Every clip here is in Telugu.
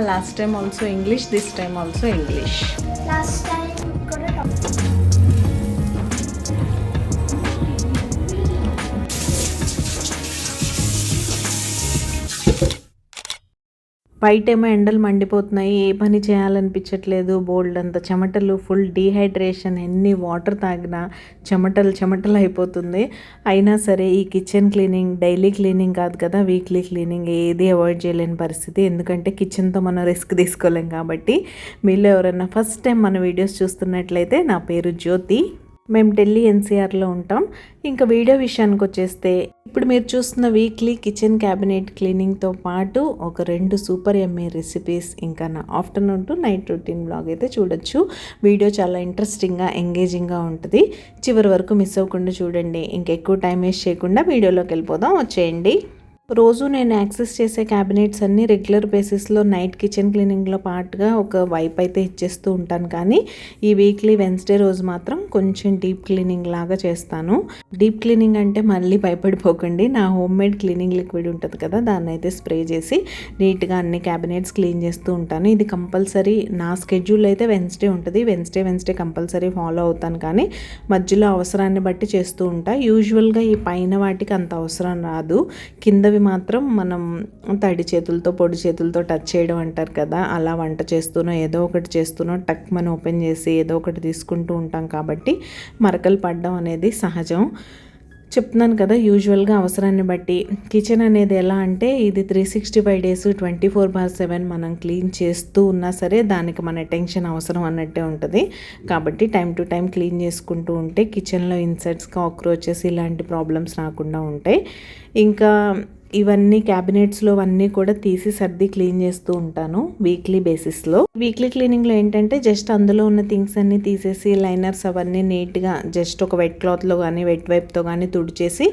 Last time also English, this time also English. Last time కూడా బయటేమో ఎండలు మండిపోతున్నాయి, ఏ పని చేయాలనిపించట్లేదు, బోల్డ్ అంత చెమటలు, ఫుల్ డీహైడ్రేషన్, ఎన్ని వాటర్ తాగినా చెమటలు అయిపోతుంది. అయినా సరే ఈ కిచెన్ క్లీనింగ్ డైలీ క్లీనింగ్ కాదు కదా, వీక్లీ క్లీనింగ్ ఏది అవాయిడ్ చేయలేని పరిస్థితి. ఎందుకంటే కిచెన్తో మనం రిస్క్ తీసుకోలేం కాబట్టి. మీలో ఎవరైనా ఫస్ట్ టైం మన వీడియోస్ చూస్తున్నట్లయితే, నా పేరు జ్యోతి, మేము ఢిల్లీ ఎన్సీఆర్లో ఉంటాం. ఇంకా వీడియో విషయానికి వచ్చేస్తే, ఇప్పుడు మీరు చూస్తున్న వీక్లీ కిచెన్ క్యాబినెట్ క్లీనింగ్తో పాటు ఒక 2 సూపర్ ఎమ్మీ రెసిపీస్, ఇంకా నా afternoon to night routine blog అయితే చూడొచ్చు. వీడియో చాలా ఇంట్రెస్టింగ్గా ఎంగేజింగ్గా ఉంటుంది. చివరి వరకు మిస్ అవ్వకుండా చూడండి. ఇంకెక్కువ టైం వేస్ట్ చేయకుండా వీడియోలోకి వెళ్ళిపోదాం, వచ్చేయండి. రోజు నేను యాక్సెస్ చేసే క్యాబినెట్స్ అన్నీ రెగ్యులర్ బేసిస్లో నైట్ కిచెన్ క్లీనింగ్లో పార్ట్గా ఒక వైప్ అయితే ఇచ్చేస్తూ ఉంటాను. కానీ ఈ వీక్లీ వెన్స్డే రోజు మాత్రం కొంచెం డీప్ క్లీనింగ్ లాగా చేస్తాను. డీప్ క్లీనింగ్ అంటే మళ్ళీ భయపడిపోకండి, నా హోమ్ మేడ్ క్లీనింగ్ లిక్విడ్ ఉంటుంది కదా, దాన్ని అయితే స్ప్రే చేసి నీట్గా అన్ని క్యాబినెట్స్ క్లీన్ చేస్తూ ఉంటాను. ఇది కంపల్సరీ నా స్కెడ్యూల్ అయితే వెన్స్డే ఉంటుంది. వెన్స్డే కంపల్సరీ ఫాలో అవుతాను. కానీ మధ్యలో అవసరాన్ని బట్టి చేస్తూ ఉంటాను. యూజువల్గా ఈ పైన వాటికి అంత అవసరం రాదు, కింద మాత్రం మనం తడి చేతులతో పొడి చేతులతో టచ్ చేయడం అంటారు కదా, అలా వంట చేస్తూనో ఏదో ఒకటి చేస్తూనో టక్ మనం ఓపెన్ చేసి ఏదో ఒకటి తీసుకుంటూ ఉంటాం కాబట్టి మరకలు పడడం అనేది సహజం. చెప్తున్నాను కదా, యూజువల్గా అవసరాన్ని బట్టి. కిచెన్ అనేది ఎలా అంటే, ఇది 365 డేస్ 24/7 మనం క్లీన్ చేస్తూ ఉన్నా సరే దానికి మన అటెన్షన్ అవసరం అన్నట్టే ఉంటుంది. కాబట్టి టైం టు టైం క్లీన్ చేసుకుంటూ ఉంటే కిచెన్లో ఇన్సెక్ట్స్, కాక్రోచెస్ ఇలాంటి ప్రాబ్లమ్స్ రాకుండా ఉంటాయి. ఇంకా ఇవన్నీ క్యాబినెట్స్లో అన్నీ కూడా తీసి సర్ది క్లీన్ చేస్తూ ఉంటాను వీక్లీ బేసిస్లో. వీక్లీ క్లీనింగ్లో ఏంటంటే జస్ట్ అందులో ఉన్న థింగ్స్ అన్నీ తీసేసి లైనర్స్ అవన్నీ నీట్గా జస్ట్ ఒక వెట్ క్లాత్లో కానీ వెట్ వైప్తో కానీ తుడిచేసి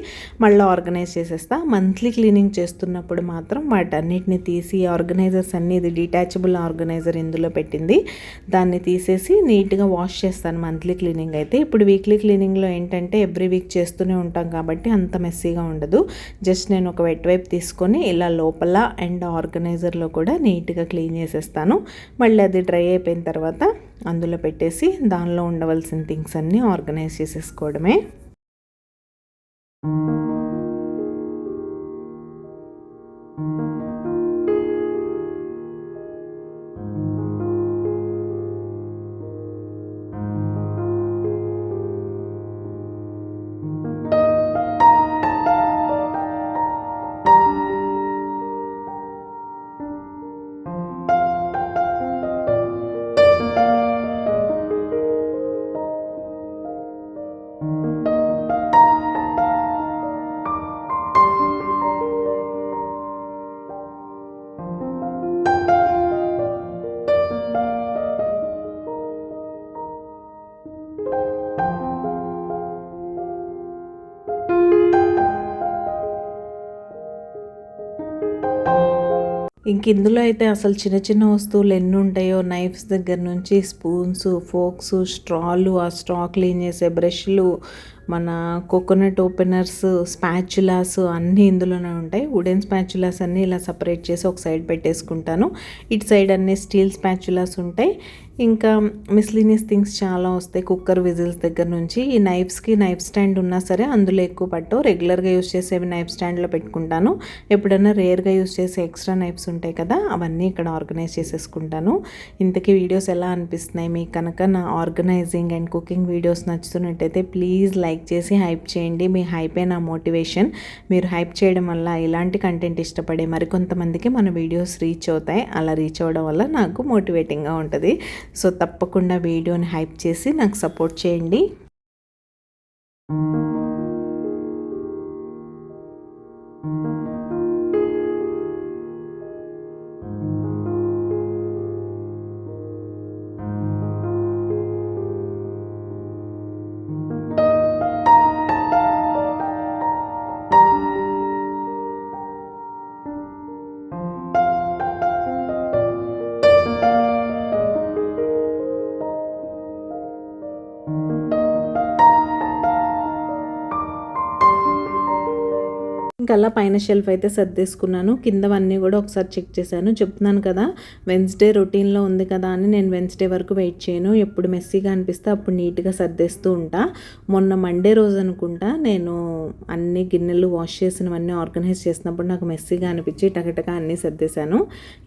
మళ్ళీ ఆర్గనైజ్ చేసేస్తా. మంత్లీ క్లీనింగ్ చేస్తున్నప్పుడు మాత్రం వాటన్నిటిని తీసి ఆర్గనైజర్స్ అన్నీ, ఇది డిటాచబుల్ ఆర్గనైజర్ ఇందులో పెట్టింది, దాన్ని తీసేసి నీట్గా వాష్ చేస్తాను మంత్లీ క్లీనింగ్ అయితే. ఇప్పుడు వీక్లీ క్లీనింగ్లో ఏంటంటే ఎవ్రీ వీక్ చేస్తూనే ఉంటాం కాబట్టి అంత మెస్సీగా ఉండదు. జస్ట్ నేను ఒక వెట్ వైప్ తీసుకొని ఇలా లోపల అండ్ ఆర్గనైజర్లో కూడా నీట్గా క్లీన్ చేసేస్తాను. మళ్ళీ అది డ్రై అయిపోయిన తర్వాత అందులో పెట్టేసి దానిలో ఉండవలసిన థింగ్స్ అన్నీ ఆర్గనైజ్ చేసేసుకోవడమే. ఇంక ఇందులో అయితే అసలు చిన్న చిన్న వస్తువులు ఎన్ని ఉంటాయో, నైఫ్స్ దగ్గర నుంచి స్పూన్స్, ఫోక్స్, స్ట్రాలు, ఆ స్ట్రా క్లీన్ చేసే బ్రష్లు, మన కోకోనట్ ఓపెనర్స్, స్పాచులాస్ అన్నీ ఇందులోనే ఉంటాయి. వుడెన్ స్పాచులాస్ అన్నీ ఇలా సపరేట్ చేసి ఒక సైడ్ పెట్టేసుకుంటాను. ఇటు సైడ్ అన్నీ స్టీల్ స్పాచులాస్ ఉంటాయి. ఇంకా మిస్లీనియస్ థింగ్స్ చాలా వస్తాయి, కుక్కర్ విజిల్స్ దగ్గర నుంచి. ఈ నైఫ్స్కి నైఫ్ స్టాండ్ ఉన్నా సరే అందులో ఎక్కువ పట్టవు. రెగ్యులర్గా యూస్ చేసేవి నైఫ్ స్టాండ్లో పెట్టుకుంటాను. ఎప్పుడైనా రేర్గా యూస్ చేసే ఎక్స్ట్రా నైఫ్స్ ఉంటాయి కదా, అవన్నీ ఇక్కడ ఆర్గనైజ్ చేసేసుకుంటాను. ఇంతకీ వీడియోస్ ఎలా అనిపిస్తున్నాయి మీకు? కనుక నా ఆర్గనైజింగ్ అండ్ కుకింగ్ వీడియోస్ నచ్చుతున్నట్టయితే ప్లీజ్ లైక్ చేసి హైప్ చేయండి. మీ హైపే నా మోటివేషన్. మీరు హైప్ చేయడం వల్ల ఇలాంటి కంటెంట్ ఇష్టపడే మరికొంతమందికి మన వీడియోస్ రీచ్ అవుతాయి. అలా రీచ్ అవ్వడం వల్ల నాకు మోటివేటింగ్గా ఉంటుంది. సో తప్పకుండా వీడియోని హైప్ చేసి నాకు సపోర్ట్ చేయండి. ఇంకా అలా పైన షెల్ఫ్ అయితే సర్దేసుకున్నాను. కిందవన్నీ కూడా ఒకసారి చెక్ చేశాను. చెప్తున్నాను కదా, వెన్స్డే రొటీన్లో ఉంది కదా అని నేను వెన్స్డే వరకు వెయిట్ చేయను. ఎప్పుడు మెస్సీగా అనిపిస్తే అప్పుడు నీట్గా సర్దేస్తూ ఉంటా. మొన్న మండే రోజు అనుకుంటా నేను అన్ని గిన్నెలు వాష్ చేసినవన్నీ ఆర్గనైజ్ చేసినప్పుడు నాకు మెస్సీగా అనిపించి టకటక అన్నీ సర్దేశాను.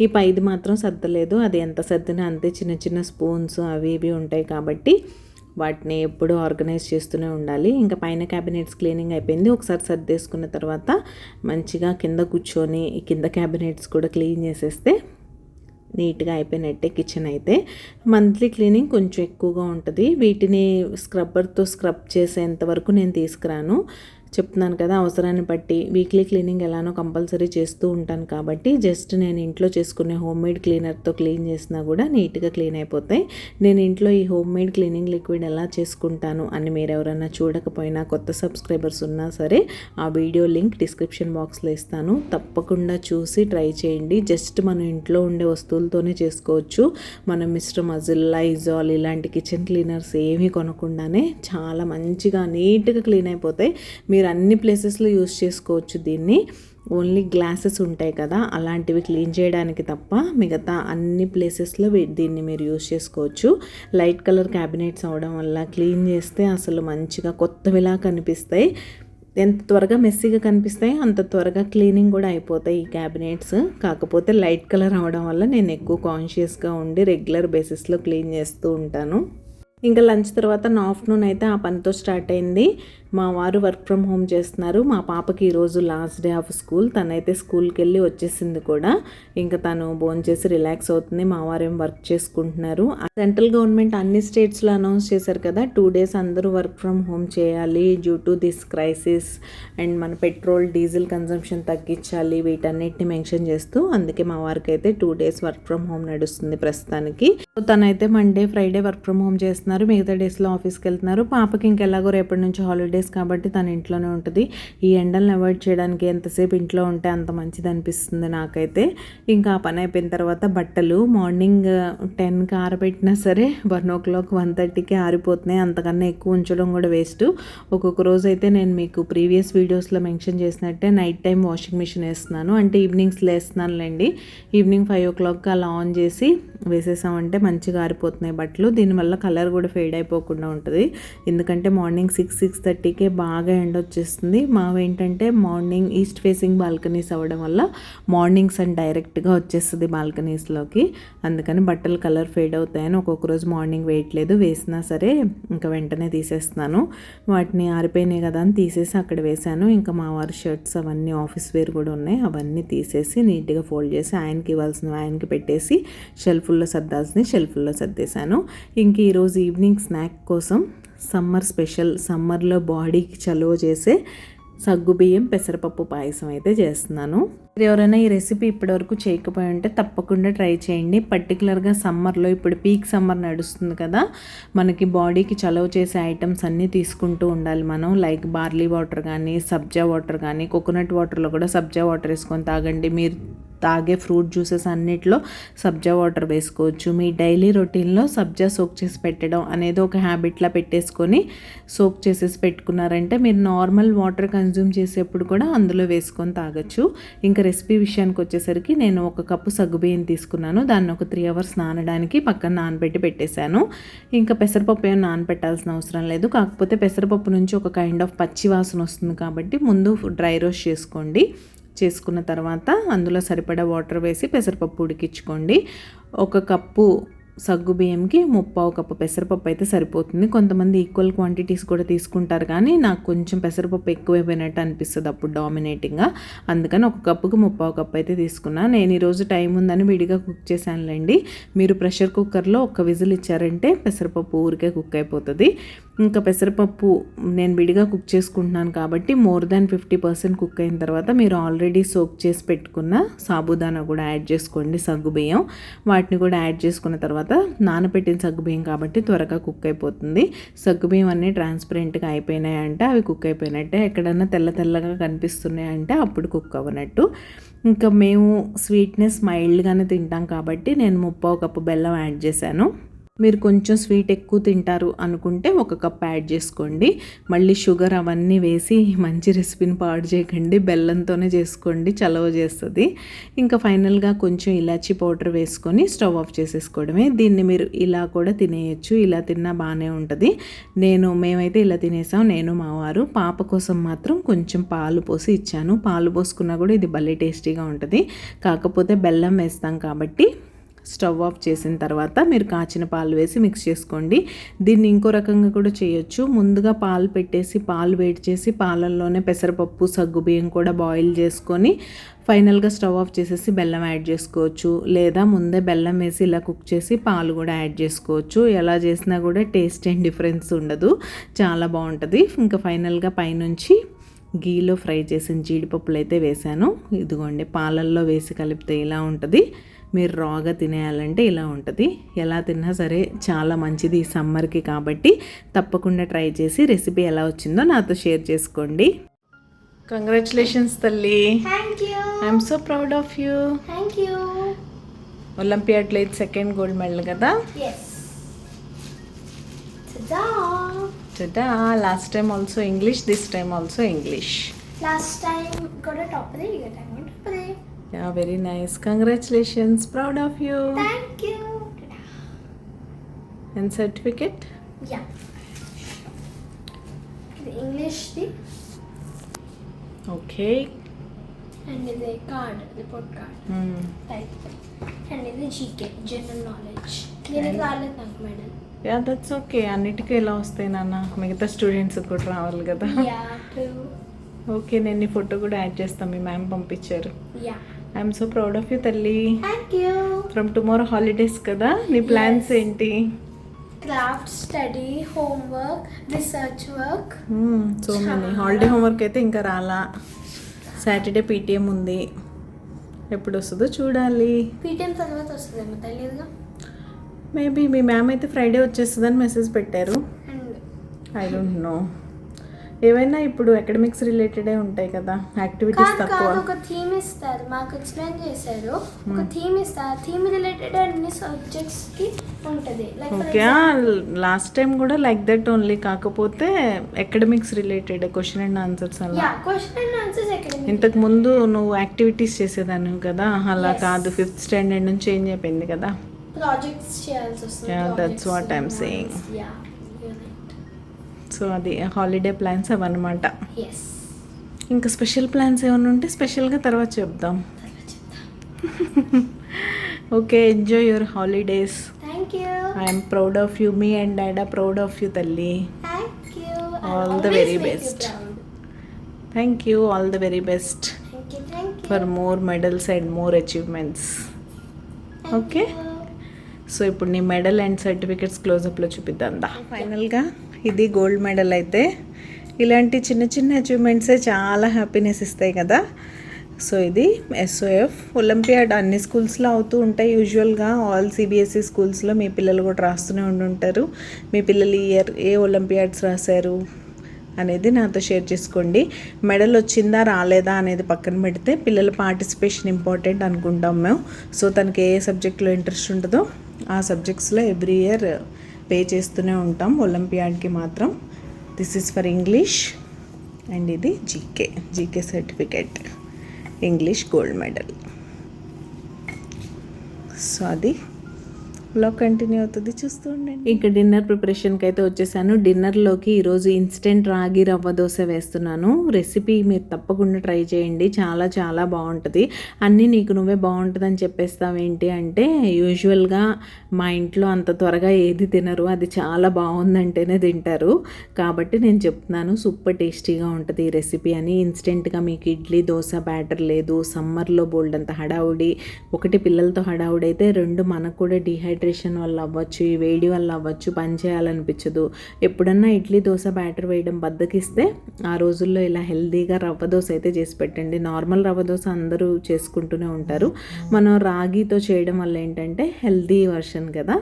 ఈ పైది మాత్రం సర్దలేదు. అది ఎంత సర్దినా అంతే, చిన్న చిన్న స్పూన్స్ అవి ఇవి ఉంటాయి కాబట్టి వాటిని ఎప్పుడూ ఆర్గనైజ్ చేస్తూనే ఉండాలి. ఇంకా పైన క్యాబినెట్స్ క్లీనింగ్ అయిపోయింది. ఒకసారి సర్దేసుకున్న తర్వాత మంచిగా కింద కూర్చొని ఈ కింద క్యాబినెట్స్ కూడా క్లీన్ చేసేస్తే నీట్గా అయిపోయినట్టే. కిచెన్ అయితే మంత్లీ క్లీనింగ్ కొంచెం ఎక్కువగా ఉంటుంది. వీటిని స్క్రబ్బర్తో స్క్రబ్ చేసేంత వరకు నేను తీసుకురాను. చెప్తున్నాను కదా, అవసరాన్ని బట్టి వీక్లీ క్లీనింగ్ ఎలానో కంపల్సరీ చేస్తూ ఉంటాను కాబట్టి జస్ట్ నేను ఇంట్లో చేసుకునే హోమ్ మేడ్ క్లీనర్తో క్లీన్ చేసినా కూడా నీట్గా క్లీన్ అయిపోతాయి. నేను ఇంట్లో ఈ హోమ్ మేడ్ క్లీనింగ్ లిక్విడ్ ఎలా చేసుకుంటాను అని మీరు ఎవరైనా చూడకపోయినా కొత్త సబ్స్క్రైబర్స్ ఉన్నా సరే ఆ వీడియో లింక్ డిస్క్రిప్షన్ బాక్స్లో ఇస్తాను. తప్పకుండా చూసి ట్రై చేయండి. జస్ట్ మనం ఇంట్లో ఉండే వస్తువులతోనే చేసుకోవచ్చు. మనం మిస్టర్ మజిల్, లైజాల్ ఇలాంటి కిచెన్ క్లీనర్స్ ఏమీ కొనకుండానే చాలా మంచిగా నీట్గా క్లీన్ అయిపోతాయి. మీరు అన్ని ప్లేసెస్లో యూస్ చేసుకోవచ్చు దీన్ని. ఓన్లీ గ్లాసెస్ ఉంటాయి కదా, అలాంటివి క్లీన్ చేయడానికి తప్ప మిగతా అన్ని ప్లేసెస్లో దీన్ని మీరు యూస్ చేసుకోవచ్చు. లైట్ కలర్ క్యాబినెట్స్ అవడం వల్ల క్లీన్ చేస్తే అసలు మంచిగా కొత్తవిలా కనిపిస్తాయి. ఎంత త్వరగా మెస్సీగా కనిపిస్తాయి అంత త్వరగా క్లీనింగ్ కూడా అయిపోతాయి ఈ క్యాబినెట్స్. కాకపోతే లైట్ కలర్ అవడం వల్ల నేను ఎక్కువ కాన్షియస్గా ఉండి రెగ్యులర్ బేసిస్లో క్లీన్ చేస్తూ ఉంటాను. ఇంకా లంచ్ తర్వాత నా ఆఫ్టర్నూన్ అయితే ఆ పనితో స్టార్ట్ అయింది. మా వారు వర్క్ ఫ్రమ్ హోమ్ చేస్తున్నారు. మా పాపకి ఈరోజు లాస్ట్ డే ఆఫ్ స్కూల్. తనైతే స్కూల్కి వెళ్ళి వచ్చేసింది కూడా. ఇంకా తను భోంచేసి రిలాక్స్ అవుతుంది. మా వారు ఏం వర్క్ చేసుకుంటున్నారు. సెంట్రల్ గవర్నమెంట్ అన్ని స్టేట్స్లో అనౌన్స్ చేశారు కదా, 2 days అందరూ వర్క్ ఫ్రమ్ హోమ్ చేయాలి due to this crisis and మన పెట్రోల్ డీజిల్ కన్సంప్షన్ తగ్గించాలి, వీటన్నిటిని మెన్షన్ చేస్తూ. అందుకే మా వారికి అయితే 2 days వర్క్ ఫ్రమ్ హోమ్ నడుస్తుంది ప్రస్తుతానికి. తనైతే Monday Friday work from home చేస్తున్నారు. మిగతా డేస్లో ఆఫీస్కి వెళ్తున్నారు. పాపకి ఇంకెలాగో రేపటి నుంచి హాలిడేస్ కాబట్టి తను ఇంట్లోనే ఉంటుంది. ఈ ఎండలను అవాయిడ్ చేయడానికి ఎంతసేపు ఇంట్లో ఉంటే అంత మంచిది అనిపిస్తుంది నాకైతే. ఇంకా ఆ పని అయిపోయిన తర్వాత బట్టలు మార్నింగ్ 10కి ఆరబెట్టినా సరే 1 o'clock 1:30కి ఆరిపోతున్నాయి. అంతకన్నా ఎక్కువ ఉంచడం కూడా వేస్ట్. ఒక్కొక్క రోజు అయితే నేను మీకు ప్రీవియస్ వీడియోస్లో మెన్షన్ చేసినట్టే నైట్ టైం వాషింగ్ మిషన్ వేస్తున్నాను. అంటే ఈవినింగ్స్లో వేస్తున్నానులేండి. ఈవినింగ్ 5 o'clock అలా ఆన్ చేసి వేసేసామంటే మంచిగా ఆరిపోతున్నాయి బట్టలు. దీనివల్ల కలర్ కూడా ఫేడ్ అయిపోకుండా ఉంటుంది. ఎందుకంటే మార్నింగ్ 6-6:30కే బాగా ఎండ వచ్చేస్తుంది. మావేంటంటే మార్నింగ్ ఈస్ట్ ఫేసింగ్ బాల్కనీస్ అవ్వడం వల్ల మార్నింగ్ సన్ డైరెక్ట్గా వచ్చేస్తుంది బాల్కనీస్లోకి. అందుకని బట్టలు కలర్ ఫేడ్ అవుతాయని ఒక్కొక్క రోజు మార్నింగ్ వేయట్లేదు. వేసినా సరే ఇంకా వెంటనే తీసేస్తున్నాను. వాటిని ఆరిపోయినాయి కదా అని తీసేసి అక్కడ వేశాను. ఇంకా మా వారి షర్ట్స్ అవన్నీ ఆఫీస్ వేర్ కూడా ఉన్నాయి. అవన్నీ తీసేసి నీట్గా ఫోల్డ్ చేసి ఆయనకి ఇవ్వాల్సినవి ఆయనకి పెట్టేసి షెల్ఫ్లో సర్దాల్సినవి షెల్ఫ్లో సర్దేశాను. ఇంక ఈరోజు ఈవినింగ్ స్నాక్ కోసం సమ్మర్ స్పెషల్, సమ్మర్లో బాడీకి చలువ చేసే సగ్గుబియ్యం పెసరపప్పు పాయసం అయితే చేస్తున్నాను. ఎవరైనా ఈ రెసిపీ ఇప్పటివరకు చేయకపోయి ఉంటే తప్పకుండా ట్రై చేయండి. పర్టికులర్గా సమ్మర్లో, ఇప్పుడు పీక్ సమ్మర్ నడుస్తుంది కదా, మనకి బాడీకి చలవ చేసే ఐటమ్స్ అన్నీ తీసుకుంటూ ఉండాలి మనం. లైక్ బార్లీ వాటర్ కానీ, సబ్జా వాటర్ కానీ, కోకోనట్ వాటర్లో కూడా సబ్జా వాటర్ వేసుకొని తాగండి. మీరు తాగే ఫ్రూట్ జ్యూసెస్ అన్నిట్లో సబ్జా వాటర్ వేసుకోవచ్చు. మీ డైలీ రొటీన్లో సబ్జా సోక్ చేసి పెట్టడం అనేది ఒక హ్యాబిట్లా పెట్టేసుకొని సోక్ చేసేసి పెట్టుకున్నారంటే మీరు నార్మల్ వాటర్ కన్జ్యూమ్ చేసేప్పుడు కూడా అందులో వేసుకొని తాగొచ్చు. ఇంకా రెసిపీ విషయానికి వచ్చేసరికి నేను 1 కప్పు సగ్గుబియ్యం తీసుకున్నాను. దాన్ని ఒక 3 hours నానడానికి పక్కన నానబెట్టి పెట్టేశాను. ఇంకా పెసరపప్పు ఏం నానబెట్టాల్సిన అవసరం లేదు. కాకపోతే పెసరపప్పు నుంచి ఒక కైండ్ ఆఫ్ పచ్చి వాసన వస్తుంది కాబట్టి ముందు డ్రై రోస్ట్ చేసుకోండి. చేసుకున్న తర్వాత అందులో సరిపడా వాటర్ వేసి పెసరపప్పు ఉడికించుకోండి. 1 కప్పు సగ్గు బియ్యంకి 3/4 కప్పు పెసరపప్పు అయితే సరిపోతుంది. కొంతమంది ఈక్వల్ క్వాంటిటీస్ కూడా తీసుకుంటారు, కానీ నాకు కొంచెం పెసరపప్పు ఎక్కువైపోయినట్టు అనిపిస్తుంది అప్పుడు డామినేటింగ్గా. అందుకని 1 కప్పుకు 3/4 కప్పు అయితే తీసుకున్నా. నేను ఈరోజు టైం ఉందని విడిగా కుక్ చేశానులేండి. మీరు ప్రెషర్ కుక్కర్లో 1 విజిల్ ఇచ్చారంటే పెసరపప్పు ఊరికే కుక్ అయిపోతుంది. ఇంకా పెసరపప్పు నేను విడిగా కుక్ చేసుకుంటున్నాను కాబట్టి మోర్ దాన్ 50% కుక్ అయిన తర్వాత మీరు ఆల్రెడీ సోక్ చేసి పెట్టుకున్న సాబుదానా కూడా యాడ్ చేసుకోండి, సగ్గుబియ్యం. వాటిని కూడా యాడ్ చేసుకున్న తర్వాత నానబెట్టిన సగ్గుబియ్యం కాబట్టి త్వరగా కుక్ అయిపోతుంది. సగ్గుబియ్యం అన్నీ ట్రాన్స్పరెంట్గా అయిపోయినాయంటే అవి కుక్ అయిపోయినట్టే. ఎక్కడన్నా తెల్లగా కనిపిస్తున్నాయంటే అప్పుడు కుక్ అవ్వనట్టు. ఇంకా మేము స్వీట్నెస్ మైల్డ్గానే తింటాం కాబట్టి నేను 3/4 కప్పు బెల్లం యాడ్ చేశాను. మీరు కొంచెం స్వీట్ ఎక్కువ తింటారు అనుకుంటే 1 కప్ యాడ్ చేసుకోండి. మళ్ళీ షుగర్ అవన్నీ వేసి మంచి రెసిపీని పాడు చేయకండి, బెల్లంతోనే చేసుకోండి, చలవ చేస్తుంది. ఇంకా ఫైనల్గా కొంచెం ఇలాచీ పౌడర్ వేసుకొని స్టవ్ ఆఫ్ చేసేసుకోవడమే. దీన్ని మీరు ఇలా కూడా తినేయచ్చు, ఇలా తిన్నా బాగానే ఉంటుంది. మేమైతే ఇలా తినేసాం, నేను మా వారు. పాప కోసం మాత్రం కొంచెం పాలు పోసి ఇచ్చాను. పాలు పోసుకున్నా కూడా ఇది భలే టేస్టీగా ఉంటుంది. కాకపోతే బెల్లం వేస్తాం కాబట్టి స్టవ్ ఆఫ్ చేసిన తర్వాత మీరు కాచిన పాలు వేసి మిక్స్ చేసుకోండి. దీన్ని ఇంకో రకంగా కూడా చేయొచ్చు. ముందుగా పాలు పెట్టేసి పాలు వేడి చేసి పాలల్లోనే పెసరపప్పు, సగ్గుబియ్యం కూడా బాయిల్ చేసుకొని ఫైనల్గా స్టవ్ ఆఫ్ చేసేసి బెల్లం యాడ్ చేసుకోవచ్చు. లేదా ముందే బెల్లం వేసి ఇలా కుక్ చేసి పాలు కూడా యాడ్ చేసుకోవచ్చు. ఎలా చేసినా కూడా టేస్ట్ ఏం డిఫరెన్స్ ఉండదు, చాలా బాగుంటుంది. ఇంకా ఫైనల్గా పైనుంచి గీలో ఫ్రై చేసిన జీడిపప్పులు అయితే వేసాను. ఇదిగోండి, పాలల్లో వేసి కలిపితే ఇలా ఉంటుంది. మీరు రాగా తినేయాలంటే ఇలా ఉంటుంది. ఎలా తిన్నా సరే చాలా మంచిది ఈ సమ్మర్కి, కాబట్టి తప్పకుండా ట్రై చేసి రెసిపీ ఎలా వచ్చిందో నాతో షేర్ చేసుకోండి. కంగ్రాచులేషన్స్ తల్లి, Thank you. I'm so proud of you. Thank you. ఒలింపియాడ్లో ఇది 2nd గోల్డ్ మెడల్ కదా. Yes. Ta-da. Ta-da. Last time also English, this time also English. Last time got a top of the year. Time got top of the year. Yeah, very nice. Congratulations. Proud of you. Thank you. Ta-da. And certificate? Yeah. The English the Okay. and the card, report card. Type. And the GK, general knowledge. దీనికి రాలేదు నాకు మెడల్. Yeah that's okay. అన్నిటికీ ఎలా వస్తాయి నాన్న, మిగతా స్టూడెంట్స్ కూడా రావాలి కదా. Yeah true. ఓకే, నేను నీ ఫోటో కూడా యాడ్ చేస్తాను, మీ మ్యామ్ పంపించారు. Yeah. I'm so proud of you తల్లి. Thank you. From tomorrow holidays కదా, నీ ప్లాన్స్ ఏంటి? Craft study, homework, research work. So many. Holiday homework అయితే ఇంకా రాలా. సాటర్డే పీటీఎం ఉంది, ఎప్పుడు వస్తుందో చూడాలి. పీటీఎం తర్వాత వస్తుందేమో తెలియదుగా. మేబీ మీ మ్యామ్ అయితే ఫ్రైడే వచ్చేస్తుందని మెసేజ్ పెట్టారు. And I don't know. ఏవైనా ఇప్పుడు అకాడమిక్స్ రిలేటెడే ఉంటాయి కదా, యాక్టివిటీస్ తక్కువ. ఒక థీమ్ ఇస్తారు, మాకు ఎక్స్ప్లెయిన్ చేశారు. ఒక థీమ్ ఇస్తారు, థీమ్ రిలేటెడ్ అన్ని సబ్జెక్ట్స్ కి ఉంటుంది. ఓకే, లాస్ట్ టైం కూడా లైక్ దట్ ఓన్లీ, కాకపోతే academics related question and answers అలా. Question and answers academic. ఇంతకు ముందు నువ్వు యాక్టివిటీస్ చేసేదాన్ని కదా, అలా కాదు. 5th స్టాండర్డ్ నుంచి చేంజ్ అయిపోయింది కదా. ప్రాజెక్ట్స్ చేయాల్సి వస్తుంది. Yeah, that's what I'm saying. So అది హాలిడే ప్లాన్స్ అవన్నమాట. ఎస్. ఇంకా స్పెషల్ ప్లాన్స్ ఏమైనా ఉంటే స్పెషల్గా తర్వాత చెప్దాం. Okay, enjoy your holidays. Thank you. I'm proud of you. Me and dada proud of you తల్లి. Thank you. All the very best. Thank you. All the very best for more medals and more achievements. Okay, so ఇప్పుడు నీ మెడల్ అండ్ సర్టిఫికెట్స్ క్లోజప్లో చూపిద్దాం. ఫైనల్గా ఇది గోల్డ్ మెడల్. అయితే ఇలాంటి చిన్న చిన్న అచీవ్మెంట్సే చాలా హ్యాపీనెస్ ఇస్తాయి కదా. సో ఇది ఎస్ఓఎఫ్ ఒలింపియాడ్ అన్ని స్కూల్స్లో అవుతూ ఉంటాయి యూజువల్గా. ఆల్ సిబిఎస్ఈ స్కూల్స్లో మీ పిల్లలు కూడా రాస్తూనే ఉండుంటారు. మీ పిల్లలు ఈ ఇయర్ ఏ ఒలింపియాడ్స్ రాశారు అనేది నాతో షేర్ చేసుకోండి. మెడల్ వచ్చిందా రాలేదా అనేది పక్కన పెడితే పిల్లల పార్టిసిపేషన్ ఇంపార్టెంట్ అనుకుంటాం మేము. సో తనకి ఏ సబ్జెక్ట్లో ఇంట్రెస్ట్ ఉంటుందో ఆ సబ్జెక్ట్స్లో ఎవ్రీ ఇయర్ పే చేస్తూనే ఉంటాం. ఒలింపియాడ్కి మాత్రం this is for English and ఇది GK certificate, English gold medal. So అది లో కంటిన్యూ అవుతుంది, చూస్తూ ఉండండి. ఇంకా డిన్నర్ ప్రిపరేషన్కి అయితే వచ్చేసాను. డిన్నర్లోకి ఈరోజు ఇన్స్టెంట్ రాగి రవ్వ దోశ వేస్తున్నాను. రెసిపీ మీరు తప్పకుండా ట్రై చేయండి, చాలా చాలా బాగుంటుంది. అన్నీ నీకు నువ్వే బాగుంటుందని చెప్పేస్తావు ఏంటి అంటే, యూజువల్గా మా ఇంట్లో అంత త్వరగా ఏది తినరు, అది చాలా బాగుందంటేనే తింటారు. కాబట్టి నేను చెప్తున్నాను, సూపర్ టేస్టీగా ఉంటుంది ఈ రెసిపీ అని. ఇన్స్టెంట్గా మీకు ఇడ్లీ దోశ బ్యాటర్ లేదు, సమ్మర్లో బోల్డ్ అంత హడావుడి. ఒకటి పిల్లలతో హడావుడి అయితే, 2 మనకు కూడా డిహైడ్రేషన్ వల్ల అవ్వచ్చు, ఈ వేడి వల్ల అవ్వచ్చు, పని చేయాలనిపించదు. ఎప్పుడన్నా ఇడ్లీ దోశ బ్యాటర్ వేయడం బద్దకిస్తే ఆ రోజుల్లో ఇలా హెల్దీగా రవ్వ దోశ అయితే చేసి పెట్టండి. నార్మల్ రవ్వ దోశ అందరూ చేసుకుంటూనే ఉంటారు, మనం రాగితో చేయడం వల్ల ఏంటంటే హెల్దీ వర్షన్ కదా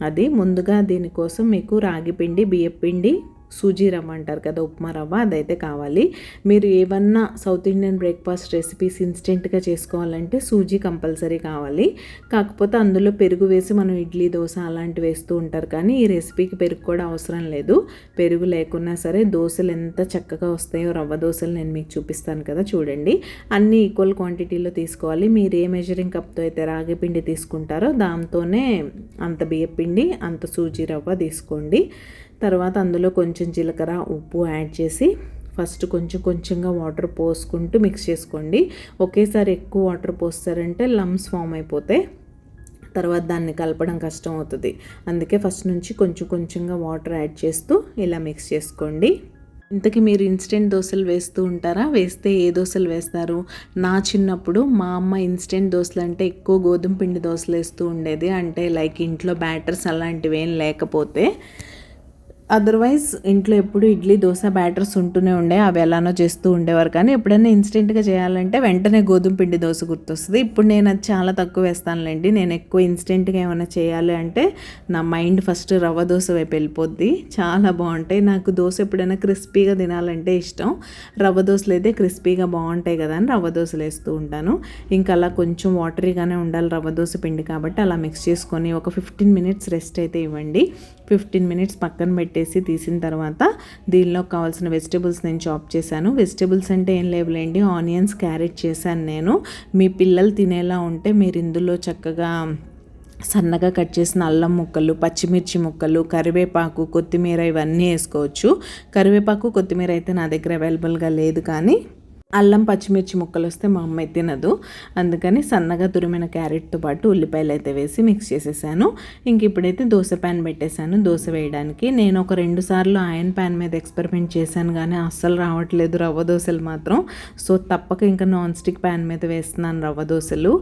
అది. ముందుగా దీనికోసం మీకు రాగి పిండి, బియ్యం పిండి, సూజీ రవ్వ అంటారు కదా, ఉప్మా రవ్వ, అదైతే కావాలి. మీరు ఏమన్నా సౌత్ ఇండియన్ బ్రేక్ఫాస్ట్ రెసిపీస్ ఇన్స్టెంట్గా చేసుకోవాలంటే సూజీ కంపల్సరీ కావాలి. కాకపోతే అందులో పెరుగు వేసి మనం ఇడ్లీ, దోశ అలాంటివి వేస్తూ ఉంటారు, కానీ ఈ రెసిపీకి పెరుగు కూడా అవసరం లేదు. పెరుగు లేకున్నా సరే దోశలు ఎంత చక్కగా వస్తాయో, రవ్వ దోశలు నేను మీకు చూపిస్తాను కదా, చూడండి. అన్నీ ఈక్వల్ క్వాంటిటీలో తీసుకోవాలి. మీరు ఏ మెజరింగ్ కప్తో అయితే రాగి పిండి తీసుకుంటారో దాంతోనే అంత బియ్యపిండి, అంత సూజీ రవ్వ తీసుకోండి. తర్వాత అందులో కొంచెం జీలకర్ర, ఉప్పు యాడ్ చేసి ఫస్ట్ కొంచెంగా వాటర్ పోసుకుంటూ మిక్స్ చేసుకోండి. ఒకేసారి ఎక్కువ వాటర్ పోస్తారంటే లమ్స్ ఫామ్ అయిపోతాయి, తర్వాత దాన్ని కలపడం కష్టం అవుతుంది. అందుకే ఫస్ట్ నుంచి కొంచెంగా వాటర్ యాడ్ చేస్తూ ఇలా మిక్స్ చేసుకోండి. ఇంతకీ మీరు ఇన్స్టెంట్ దోశలు వేస్తూ ఉంటారా? వేస్తే ఏ దోశలు వేస్తారు? నా చిన్నప్పుడు మా అమ్మ ఇన్స్టెంట్ దోశలు అంటే ఎక్కువ గోధుమ పిండి దోశలు వేస్తూ ఉండేది. అంటే లైక్ ఇంట్లో బ్యాటర్స్ అలాంటివి ఏం లేకపోతే, అదర్వైజ్ ఇంట్లో ఎప్పుడు ఇడ్లీ, దోశ బ్యాటర్స్ ఉంటూనే ఉండే, అవి ఎలానో చేస్తూ ఉండేవారు. కానీ ఎప్పుడైనా ఇన్స్టెంట్గా చేయాలంటే వెంటనే గోధుమ పిండి దోశ గుర్తొస్తుంది. ఇప్పుడు నేను అది చాలా తక్కువ వేస్తానులేండి. నేను ఎక్కువ ఇన్స్టెంట్గా ఏమైనా చేయాలి అంటే నా మైండ్ ఫస్ట్ రవ్వ దోశ వైపు వెళ్ళిపోద్ది. చాలా బాగుంటాయి. నాకు దోశ ఎప్పుడైనా క్రిస్పీగా తినాలంటే ఇష్టం. రవ్వ దోశలు అయితే క్రిస్పీగా బాగుంటాయి కదా అని రవ్వ దోశలు వేస్తూ ఉంటాను. ఇంకా అలా కొంచెం వాటరీగానే ఉండాలి రవ్వ దోశ పిండి కాబట్టి అలా మిక్స్ చేసుకొని ఒక 15 మినిట్స్ రెస్ట్ అయితే ఇవ్వండి. 15 మినిట్స్ పక్కన పెట్టేసి తీసిన తర్వాత దీనిలో కావాల్సిన వెజిటేబుల్స్ నేను చాప్ చేశాను. వెజిటేబుల్స్ అంటే ఏం లేవులేండి, ఆనియన్స్, క్యారెట్ చేశాను నేను. మీ పిల్లలు తినేలా ఉంటే మీరు ఇందులో చక్కగా సన్నగా కట్ చేసిన అల్లం ముక్కలు, పచ్చిమిర్చి ముక్కలు, కరివేపాకు, కొత్తిమీర ఇవన్నీ వేసుకోవచ్చు. కరివేపాకు, కొత్తిమీర అయితే నా దగ్గర అవైలబుల్గా లేదు, కానీ అల్లం, పచ్చిమిర్చి ముక్కలు వస్తే మా అమ్మ తినదు. అందుకని సన్నగా తురిమిన క్యారెట్తో పాటు ఉల్లిపాయలు అయితే వేసి మిక్స్ చేసేసాను. ఇంక ఇప్పుడైతే దోశ ప్యాన్ పెట్టేశాను దోశ వేయడానికి. నేను ఒక 2 సార్లు ఐరన్ ప్యాన్ మీద ఎక్స్పెరిమెంట్ చేశాను, కానీ అస్సలు రావట్లేదు రవ్వ దోశలు మాత్రం. సో తప్పక ఇంకా నాన్ స్టిక్ ప్యాన్ మీద వేస్తున్నాను రవ్వ దోశలు.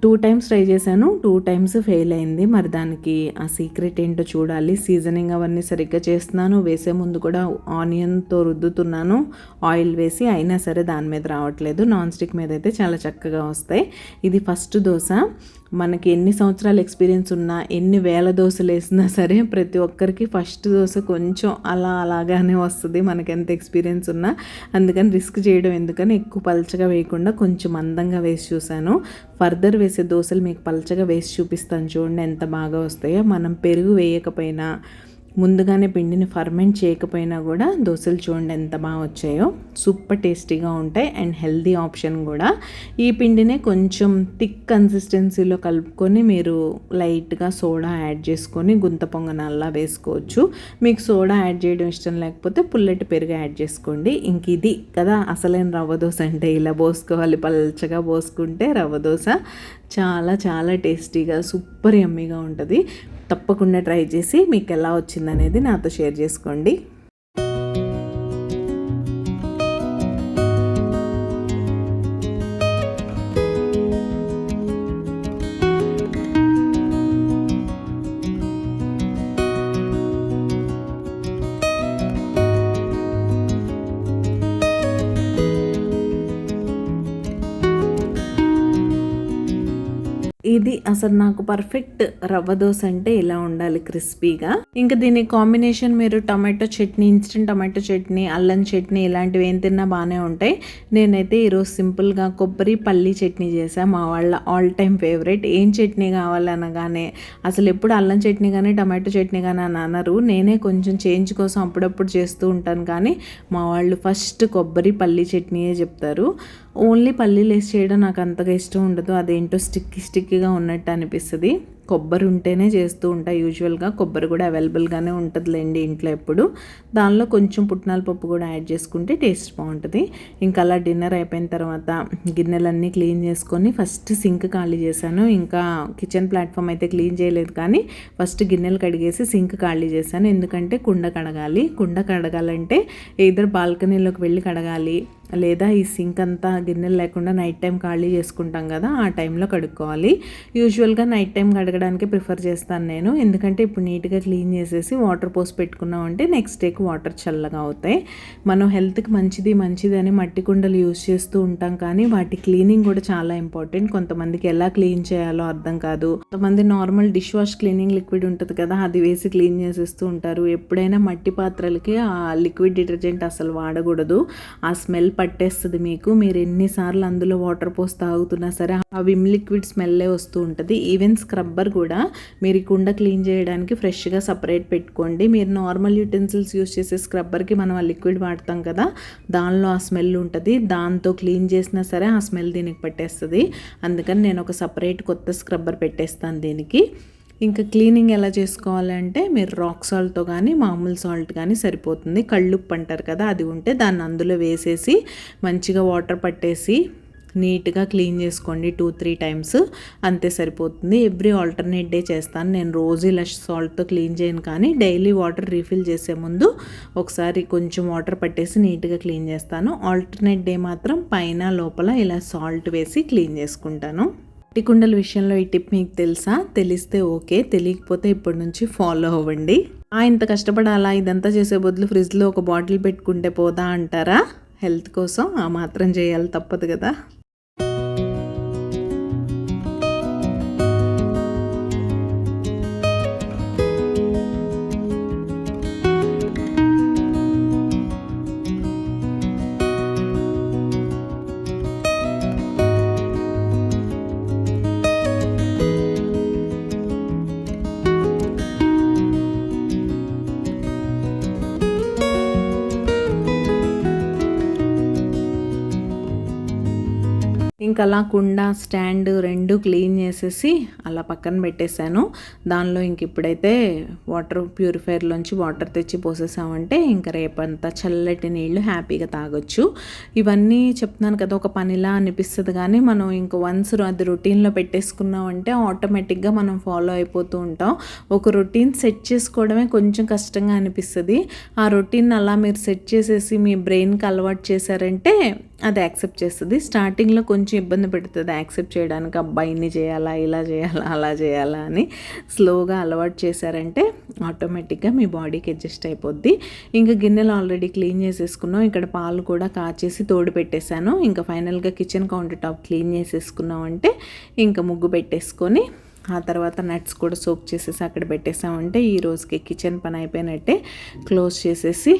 2 టైమ్స్ ట్రై చేశాను, 2 టైమ్స్ ఫెయిల్ అయింది. మరి దానికి ఆ సీక్రెట్ ఏంటో చూడాలి. సీజనింగ్ అవన్నీ సరిగ్గా చేస్తున్నాను. వేసే ముందు కూడా ఆనియన్తో రుద్దుతున్నాను ఆయిల్ వేసి, అయినా సరే దాని మీద రావట్లేదు. నాన్ స్టిక్ మీద అయితే చాలా చక్కగా వస్తాయి. ఇది ఫస్ట్ దోశ. మనకి ఎన్ని సంవత్సరాల ఎక్స్పీరియన్స్ ఉన్నా, ఎన్ని వేల దోశలు వేసినా సరే ప్రతి ఒక్కరికి ఫస్ట్ దోశ కొంచెం అలాగానే వస్తుంది, మనకి ఎంత ఎక్స్పీరియన్స్ ఉన్నా. అందుకని రిస్క్ చేయడం ఎందుకని ఎక్కువ పలచగా వేయకుండా కొంచెం మందంగా వేసి చూశాను. ఫర్దర్ వేసే దోశలు మీకు పలచగా వేసి చూపిస్తాను, చూడండి ఎంత బాగా వస్తాయో. మనం పెరుగు వేయకపోయినా, ముందుగానే పిండిని ఫర్మెంట్ చేయకపోయినా కూడా దోశలు చూడండి ఎంత బాగా వచ్చాయో. సూపర్ టేస్టీగా ఉంటాయి అండ్ హెల్దీ ఆప్షన్ కూడా. ఈ పిండినే కొంచెం థిక్ కన్సిస్టెన్సీలో కలుపుకొని మీరు లైట్గా సోడా యాడ్ చేసుకొని గుంత పొంగనాల్లా వేసుకోవచ్చు. మీకు సోడా యాడ్ చేయడం ఇష్టం లేకపోతే పుల్లటి పెరుగు యాడ్ చేసుకోండి. ఇంక ఇది కదా అసలైన రవ్వ దోశ అంటే, ఇలా పోసుకోవాలి, పల్చగా పోసుకుంటే రవ్వ దోశ చాలా టేస్టీగా సూపర్ యమ్మీగా ఉంటుంది. తప్పకుండా ట్రై చేసి మీకు ఎలా వచ్చిందనేది నాతో షేర్ చేసుకోండి. ఇది అసలు నాకు పర్ఫెక్ట్ రవ్వ దోశ అంటే ఇలా ఉండాలి, క్రిస్పీగా. ఇంకా దీని కాంబినేషన్ మీరు tomato chutney, instant tomato chutney, అల్లం చట్నీ ఇలాంటివి ఏం తిన్నా బాగానే ఉంటాయి. నేనైతే ఈరోజు సింపుల్గా కొబ్బరి పల్లి చట్నీ చేశాను. మా వాళ్ళ ఆల్ టైమ్ ఫేవరెట్. ఏం చట్నీ కావాలనగానే అసలు ఎప్పుడు అల్లం చట్నీ కానీ టమాటో చట్నీ కానీ అని అనరు. నేనే కొంచెం చేంజ్ కోసం అప్పుడప్పుడు చేస్తూ ఉంటాను, కానీ మా వాళ్ళు ఫస్ట్ కొబ్బరి పల్లి చట్నీయే చెప్తారు. ఓన్లీ పల్లీలు వేసి చేయడం నాకు అంతగా ఇష్టం ఉండదు. అదేంటో స్టిక్కీగా ఉన్నట్టు అనిపిస్తుంది. కొబ్బరి ఉంటేనే చేస్తూ ఉంటా యూజువల్గా. కొబ్బరి కూడా అవైలబుల్గానే ఉంటుందిలేండి ఇంట్లో ఎప్పుడు. దానిలో కొంచెం పుట్నాల పప్పు కూడా యాడ్ చేసుకుంటే టేస్ట్ బాగుంటుంది. ఇంకా అలా డిన్నర్ అయిపోయిన తర్వాత గిన్నెలన్నీ క్లీన్ చేసుకొని ఫస్ట్ సింక్ ఖాళీ చేశాను. ఇంకా కిచెన్ ప్లాట్ఫామ్ అయితే క్లీన్ చేయలేదు, కానీ ఫస్ట్ గిన్నెలు కడిగేసి సింక్ ఖాళీ చేశాను. ఎందుకంటే కుండ కడగాలంటే ఎయిదర్ బాల్కనీలోకి వెళ్ళి కడగాలి, లేదా ఈ సింక్ అంతా గిన్నెలు లేకుండా నైట్ టైం ఖాళీ చేసుకుంటాం కదా, ఆ టైంలో కడుక్కోవాలి. యూజువల్గా నైట్ టైం కడగడానికి ప్రిఫర్ చేస్తాను నేను. ఎందుకంటే ఇప్పుడు నీట్గా క్లీన్ చేసేసి వాటర్ పోసి పెట్టుకున్నామంటే నెక్స్ట్ డేకి వాటర్ చల్లగా అవుతాయి. మనం హెల్త్కి మంచిది అని మట్టి కుండలు యూజ్ చేస్తూ ఉంటాం, కానీ వాటి క్లీనింగ్ కూడా చాలా ఇంపార్టెంట్. కొంతమందికి ఎలా క్లీన్ చేయాలో అర్థం కాదు. కొంతమంది normal dish wash cleaning liquid ఉంటుంది కదా, అది వేసి క్లీన్ చేసేస్తూ ఉంటారు. ఎప్పుడైనా మట్టి పాత్రలకి ఆ లిక్విడ్ డిటర్జెంట్ అసలు వాడకూడదు. ఆ స్మెల్ పట్టేస్తుంది మీకు. మీరు ఎన్నిసార్లు అందులో వాటర్ పోసి తాగుతున్నా సరే ఆ విమ్ లిక్విడ్ స్మెల్లే వస్తూ ఉంటుంది. ఈవెన్ స్క్రబ్బర్ కూడా మీరు ఈ కుండ క్లీన్ చేయడానికి ఫ్రెష్గా సపరేట్ పెట్టుకోండి. మీరు నార్మల్ యూటెన్సిల్స్ యూజ్ చేసే స్క్రబ్బర్కి మనం ఆ లిక్విడ్ వాడతాం కదా, దానిలో ఆ స్మెల్ ఉంటుంది. దాంతో క్లీన్ చేసినా సరే ఆ స్మెల్ దీనికి పట్టేస్తుంది. అందుకని నేను ఒక సపరేట్ కొత్త స్క్రబ్బర్ పెట్టేస్తాను దీనికి. ఇంకా క్లీనింగ్ ఎలా చేసుకోవాలంటే మీరు రాక్ సాల్ట్తో కానీ మామూలు సాల్ట్ కానీ సరిపోతుంది. కళ్ళుప్పు అంటారు కదా, అది ఉంటే దాన్ని అందులో వేసేసి మంచిగా వాటర్ పట్టేసి నీట్గా క్లీన్ చేసుకోండి 2-3 టైమ్స్, అంతే సరిపోతుంది. ఎవ్రీ ఆల్టర్నేట్ డే చేస్తాను నేను. రోజు ఇలా సాల్ట్తో క్లీన్ చేయను, కానీ డైలీ వాటర్ రీఫిల్ చేసే ముందు ఒకసారి కొంచెం వాటర్ పట్టేసి నీట్గా క్లీన్ చేస్తాను. ఆల్టర్నేట్ డే మాత్రం పైన లోపల ఇలా సాల్ట్ వేసి క్లీన్ చేసుకుంటాను. మట్టి కుండల విషయంలో ఈ టిప్ మీకు తెలుసా? తెలిస్తే ఓకే, తెలియకపోతే ఇప్పటి నుంచి ఫాలో అవ్వండి. ఇంత కష్టపడాలా, ఇదంతా చేసే బదులు ఫ్రిడ్జ్లో ఒక బాటిల్ పెట్టుకుంటే పోదా అంటారా? హెల్త్ కోసం ఆ మాత్రం చేయాలి, తప్పదు కదా. ఇంకా అలా కుండ స్టాండ్ 2 క్లీన్ చేసేసి అలా పక్కన పెట్టేశాను. దానిలో ఇంక ఇప్పుడైతే వాటర్ ప్యూరిఫైర్లోంచి వాటర్ తెచ్చి పోసేసామంటే ఇంకా రేపంతా చల్లటి నీళ్ళు హ్యాపీగా తాగొచ్చు. ఇవన్నీ చెప్తున్నాను కదా, ఒక పనిలా అనిపిస్తుంది, కానీ మనం ఇంక వన్స్ అది రొటీన్లో పెట్టేసుకున్నామంటే ఆటోమేటిక్గా మనం ఫాలో అయిపోతూ ఉంటాం. ఒక రొటీన్ సెట్ చేసుకోవడమే కొంచెం కష్టంగా అనిపిస్తుంది. ఆ రొటీన్ అలా మీరు సెట్ చేసేసి మీ బ్రెయిన్కి అలవాటు చేశారంటే అది యాక్సెప్ట్ చేస్తుంది. స్టార్టింగ్లో కొంచెం ఇబ్బంది పెడుతుంది యాక్సెప్ట్ చేయడానికి. అబ్బాయి ఇన్ని చేయాలా, ఇలా చేయాలా, అలా చేయాలా అని. స్లోగా అలవాటు చేశారంటే ఆటోమేటిక్గా మీ బాడీకి అడ్జస్ట్ అయిపోద్ది. ఇంకా గిన్నెలు ఆల్రెడీ క్లీన్ చేసేసుకున్నాం. ఇక్కడ పాలు కూడా కాచేసి తోడు పెట్టేశాను. ఇంకా ఫైనల్గా కిచెన్ కౌంటర్ టాప్ క్లీన్ చేసేసుకున్నాం అంటే ఇంకా ముగ్గు పెట్టేసుకొని ఆ తర్వాత నట్స్ కూడా సోక్ చేసేసి అక్కడ పెట్టేసామంటే ఈ రోజుకి కిచెన్ పని అయిపోయినట్టే. క్లోజ్ చేసేసి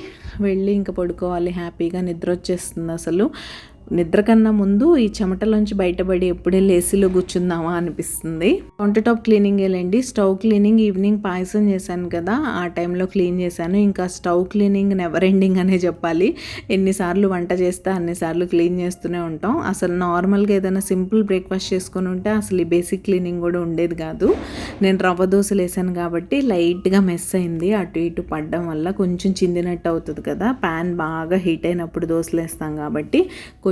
వెళ్ళి ఇంకా పడుకోవాలి. హ్యాపీగా నిద్ర వచ్చేస్తుంది. అసలు నిద్ర కన్నా ముందు ఈ చెమటలోంచి బయటపడి ఎప్పుడే ఏసీలో కూర్చుందామా అనిపిస్తుంది. కౌంటర్ టాప్ క్లీనింగ్ వెళ్ళండి. స్టవ్ క్లీనింగ్ ఈవినింగ్ పాయసం చేశాను కదా, ఆ టైంలో క్లీన్ చేశాను. ఇంకా స్టవ్ క్లీనింగ్ నెవర్ ఎండింగ్ అనే చెప్పాలి. ఎన్నిసార్లు వంట చేస్తే అన్నిసార్లు క్లీన్ చేస్తూనే ఉంటాం. అసలు నార్మల్గా ఏదైనా సింపుల్ బ్రేక్ఫాస్ట్ చేసుకొని ఉంటే అసలు ఈ బేసిక్ క్లీనింగ్ కూడా ఉండేది కాదు. నేను రవ్వ దోశలు వేసాను కాబట్టి లైట్గా మెస్ అయింది. అటు ఇటు పడడం వల్ల కొంచెం చిందినట్టు అవుతుంది కదా. ప్యాన్ బాగా హీట్ అయినప్పుడు దోశలు వేస్తాం కాబట్టి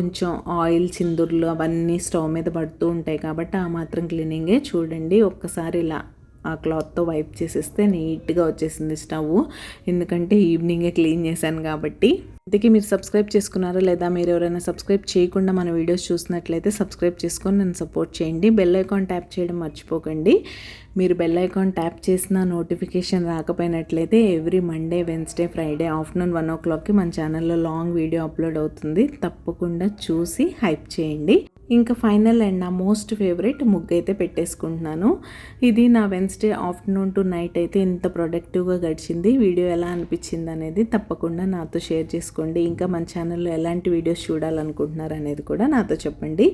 కొంచెం ఆయిల్ చిందుర్లు అవన్నీ స్టవ్ మీద పడుతూ ఉంటాయి కాబట్టి ఆ మాత్రం క్లీనింగే. చూడండి ఒక్కసారి ఇలా ఆ క్లాత్తో వైప్ చేసేస్తే నీట్గా వచ్చేసింది స్టవ్. ఎందుకంటే ఈవినింగే క్లీన్ చేశాను కాబట్టి. ఇంతకీ మీరు సబ్స్క్రైబ్ చేసుకున్నారా లేదా? మీరు ఎవరైనా సబ్స్క్రైబ్ చేయకుండా మన వీడియోస్ చూసినట్లయితే సబ్స్క్రైబ్ చేసుకొని నన్ను సపోర్ట్ చేయండి. బెల్ ఐకాన్ ట్యాప్ చేయడం మర్చిపోకండి. మీరు బెల్ ఐకాన్ ట్యాప్ చేసిన నోటిఫికేషన్ రాకపోయినట్లయితే every Monday, Wednesday, Friday afternoon 1 o'clockకి మన ఛానల్లో లాంగ్ వీడియో అప్లోడ్ అవుతుంది. తప్పకుండా చూసి హైప్ చేయండి. ఇంకా ఫైనల్ అండ్ నా మోస్ట్ ఫేవరెట్ ముగ్గు అయితే పెట్టేసుకుంటున్నాను. ఇది నా వెన్స్డే ఆఫ్టర్నూన్ టు నైట్ అయితే ఇంత ప్రొడక్టివ్గా గడిచింది. వీడియో ఎలా అనిపించింది అనేది తప్పకుండా నాతో షేర్ చేసుకోండి. ఇంకా మన ఛానల్లో ఎలాంటి వీడియోస్ చూడాలనుకుంటున్నారు అనేది కూడా నాతో చెప్పండి.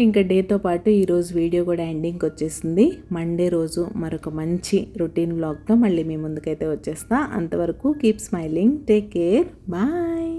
ఇంకా డేతో పాటు ఈరోజు వీడియో కూడా ఎండింగ్కి వచ్చేసింది. మండే రోజు మరొక మంచి రొటీన్ వ్లాగ్తో మళ్ళీ మీ ముందుకైతే వచ్చేస్తా. అంతవరకు keep smiling, take care, bye.